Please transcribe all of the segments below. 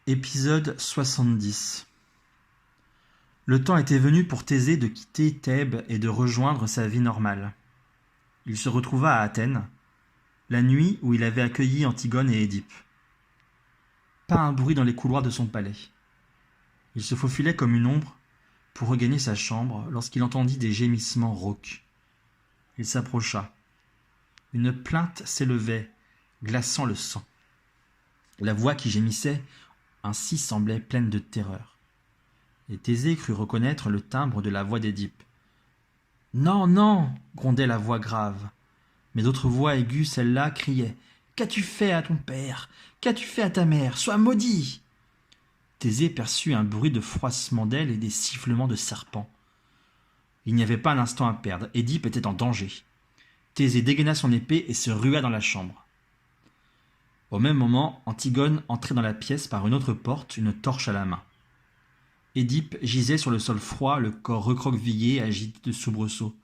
Épisode 70. Le temps était venu pour Thésée de quitter Thèbes et de rejoindre sa vie normale. Il se retrouva à Athènes, la nuit où il avait accueilli Antigone et Édipe. Pas un bruit dans les couloirs de son palais. Il se faufilait comme une ombre pour regagner sa chambre lorsqu'il entendit des gémissements rauques. Il s'approcha. Une plainte s'élevait, glaçant le sang. La voix qui gémissait ainsi semblait pleine de terreur. Et Thésée crut reconnaître le timbre de la voix d'Édipe. « Non, non !» grondait la voix grave. Mais d'autres voix aiguës, celle-là, criaient « Qu'as-tu fait à ton père? Qu'as-tu fait à ta mère? Sois maudit !» Thésée perçut un bruit de froissement d'ailes et des sifflements de serpents. Il n'y avait pas un instant à perdre. Édipe était en danger. Thésée dégaina son épée et se rua dans la chambre. Au même moment, Antigone entrait dans la pièce par une autre porte, une torche à la main. Édipe gisait sur le sol froid, le corps recroquevillé, agité de soubresauts,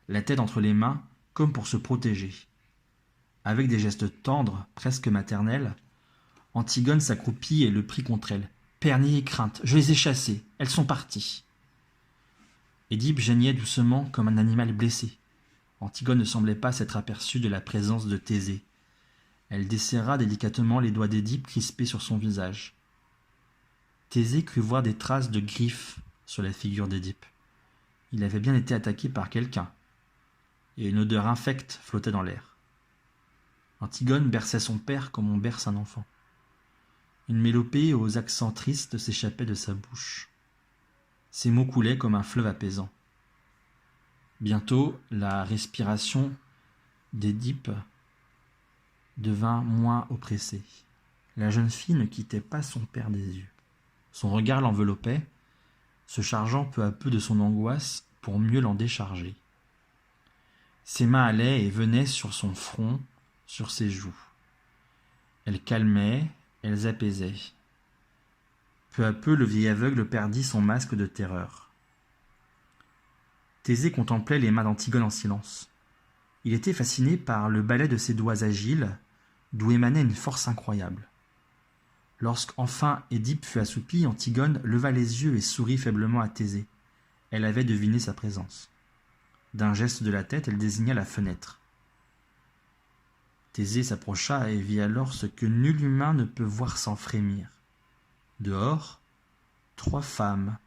la tête entre les mains, comme pour se protéger. Avec des gestes tendres, presque maternels, Antigone s'accroupit et le prit contre elle. « Père, n'ayez crainte, je les ai chassées, elles sont parties. » Édipe geignait doucement comme un animal blessé. Antigone ne semblait pas s'être aperçue de la présence de Thésée. Elle desserra délicatement les doigts d'Édipe crispés sur son visage. Thésée crut voir des traces de griffes sur la figure d'Édipe. Il avait bien été attaqué par quelqu'un, et une odeur infecte flottait dans l'air. Antigone berçait son père comme on berce un enfant. Une mélopée aux accents tristes s'échappait de sa bouche. Ses mots coulaient comme un fleuve apaisant. Bientôt, la respiration d'Édipe devint moins oppressée. La jeune fille ne quittait pas son père des yeux. Son regard l'enveloppait, se chargeant peu à peu de son angoisse pour mieux l'en décharger. Ses mains allaient et venaient sur son front, sur ses joues. Elles calmaient, elles apaisaient. Peu à peu, le vieil aveugle perdit son masque de terreur. Thésée contemplait les mains d'Antigone en silence. Il était fasciné par le balai de ses doigts agiles, d'où émanait une force incroyable. Lorsqu'enfin Édipe fut assoupi, Antigone leva les yeux et sourit faiblement à Thésée. Elle avait deviné sa présence. D'un geste de la tête, elle désigna la fenêtre. Thésée s'approcha et vit alors ce que nul humain ne peut voir sans frémir. Dehors, 3 femmes,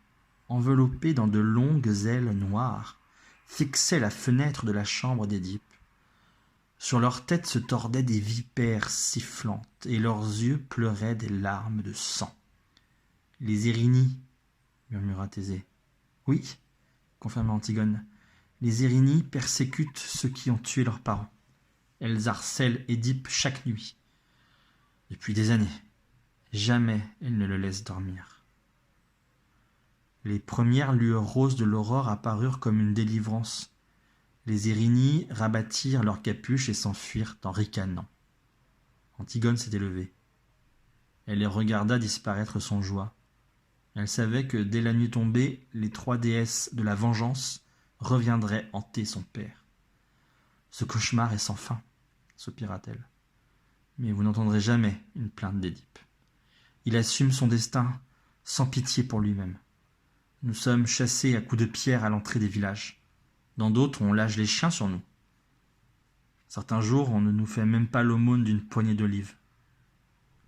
enveloppées dans de longues ailes noires, fixaient la fenêtre de la chambre d'Édipe. Sur leurs têtes se tordaient des vipères sifflantes, et leurs yeux pleuraient des larmes de sang. « Les Érinies, » murmura Thésée. « Oui, » confirma Antigone, « les Érinies persécutent ceux qui ont tué leurs parents. Elles harcèlent Édipe chaque nuit. Depuis des années, jamais elles ne le laissent dormir. » Les premières lueurs roses de l'aurore apparurent comme une délivrance. Les Érinies rabattirent leurs capuches et s'enfuirent en ricanant. Antigone s'était levée. Elle les regarda disparaître sans joie. Elle savait que dès la nuit tombée, les 3 déesses de la vengeance reviendraient hanter son père. « Ce cauchemar est sans fin, » soupira-t-elle. Mais vous n'entendrez jamais une plainte d'Édipe. Il assume son destin sans pitié pour lui-même. Nous sommes chassés à coups de pierre à l'entrée des villages. Dans d'autres, on lâche les chiens sur nous. Certains jours, on ne nous fait même pas l'aumône d'une poignée d'olives.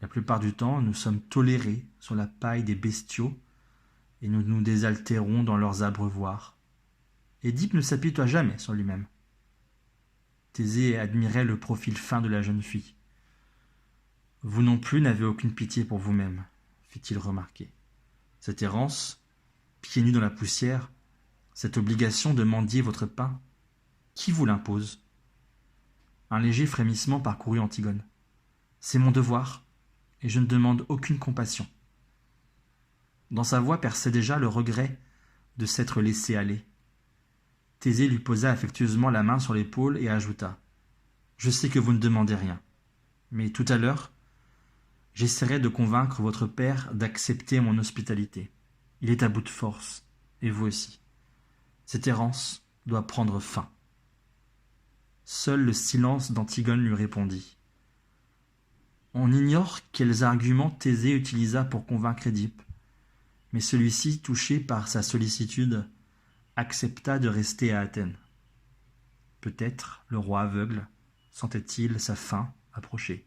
La plupart du temps, nous sommes tolérés sur la paille des bestiaux et nous nous désaltérons dans leurs abreuvoirs. Édipe ne s'apitoie jamais sur lui-même. Thésée admirait le profil fin de la jeune fille. « Vous non plus n'avez aucune pitié pour vous-même, » fit-il remarquer. Cette errance, pieds nus dans la poussière, cette obligation de mendier votre pain, qui vous l'impose? Un léger frémissement parcourut Antigone. C'est mon devoir, et je ne demande aucune compassion. Dans sa voix perçait déjà le regret de s'être laissé aller. Thésée lui posa affectueusement la main sur l'épaule et ajouta « Je sais que vous ne demandez rien, mais tout à l'heure, j'essaierai de convaincre votre père d'accepter mon hospitalité. Il est à bout de force, et vous aussi. Cette errance doit prendre fin. » Seul le silence d'Antigone lui répondit. On ignore quels arguments Thésée utilisa pour convaincre Édipe, mais celui-ci, touché par sa sollicitude, accepta de rester à Athènes. Peut-être le roi aveugle sentait-il sa fin approcher.